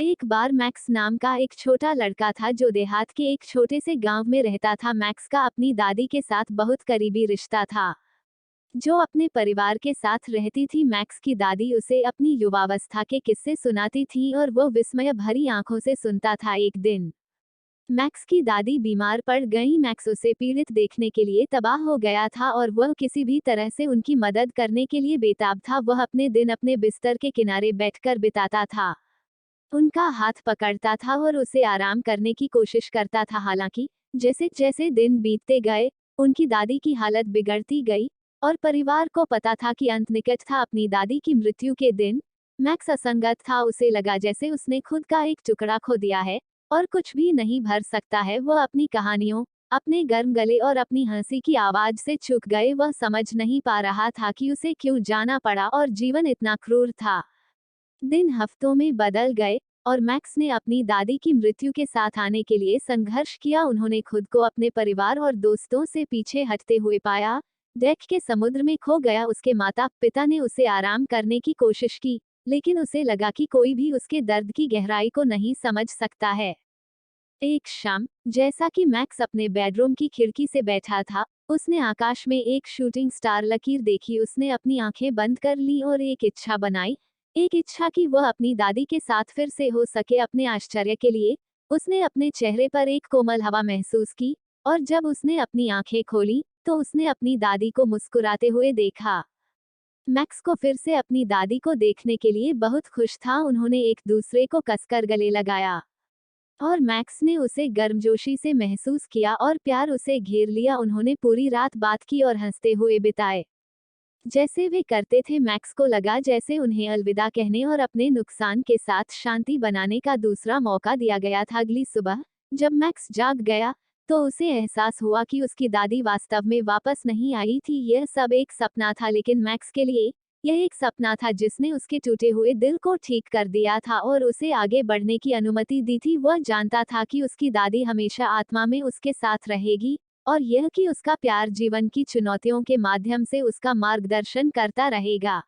एक बार मैक्स नाम का एक छोटा लड़का था जो देहात के एक छोटे से गांव में रहता था। मैक्स का अपनी दादी के साथ बहुत करीबी रिश्ता था, जो अपने परिवार के साथ रहती थी। मैक्स की दादी उसे अपनी युवावस्था के किस्से सुनाती थी और वो विस्मय भरी आंखों से सुनता था। एक दिन मैक्स की दादी बीमार पड़ गई। मैक्स उसे पीड़ित देखने के लिए तबाह हो गया था और वह किसी भी तरह से उनकी मदद करने के लिए बेताब था। वह अपने दिन अपने बिस्तर के किनारे बैठकर बिताता था, उनका हाथ पकड़ता था और उसे आराम करने की कोशिश करता था। हालांकि जैसे जैसे दिन बीतते गए, उनकी दादी की हालत बिगड़ती गई और परिवार को पता था कि अंत निकट था। अपनी दादी की मृत्यु के दिन मैक्स असंगत था। उसे लगा जैसे उसने खुद का एक टुकड़ा खो दिया है और कुछ भी नहीं भर सकता है। वह अपनी कहानियों, अपने गर्म गले और अपनी हंसी की आवाज से चूक गए। वह समझ नहीं पा रहा था कि उसे क्यों जाना पड़ा और जीवन इतना क्रूर था। दिन हफ्तों में बदल गए और मैक्स ने अपनी दादी की मृत्यु के साथ आने के लिए संघर्ष किया। उन्होंने खुद को अपने परिवार और दोस्तों से पीछे हटते हुए पाया, डेक के समुद्र में खो गया। उसके माता पिता ने उसे आराम करने की कोशिश की, लेकिन उसे लगा कि कोई भी उसके दर्द की गहराई को नहीं समझ सकता है। एक शाम, जैसा कि मैक्स अपने बेडरूम की खिड़की से बैठा था, उसने आकाश में एक शूटिंग स्टार लकीर देखी। उसने अपनी आंखें बंद कर ली और एक इच्छा बनाई, एक इच्छा कि वह अपनी दादी के साथ फिर से हो सके। अपने आश्चर्य के लिए उसने अपने चेहरे पर एक कोमल हवा महसूस की और जब उसने अपनी आंखें खोली तो उसने अपनी दादी को मुस्कुराते हुए देखा। मैक्स को फिर से अपनी दादी को देखने के लिए बहुत खुश था। उन्होंने एक दूसरे को कसकर गले लगाया और मैक्स ने उसे गर्मजोशी से महसूस किया और प्यार उसे घेर लिया। उन्होंने पूरी रात बात की और हंसते हुए बिताए, जैसे वे करते थे। मैक्स को लगा जैसे उन्हें अलविदा कहने और अपने नुकसान के साथ शांति बनाने का दूसरा मौका दिया गया था। अगली सुबह जब मैक्स जाग गया तो उसे एहसास हुआ कि उसकी दादी वास्तव में वापस नहीं आई थी। यह सब एक सपना था, लेकिन मैक्स के लिए यह एक सपना था जिसने उसके टूटे हुए दिल को ठीक कर दिया था और उसे आगे बढ़ने की अनुमति दी थी। वह जानता था कि उसकी दादी हमेशा आत्मा में उसके साथ रहेगी और यह कि उसका प्यार जीवन की चुनौतियों के माध्यम से उसका मार्गदर्शन करता रहेगा।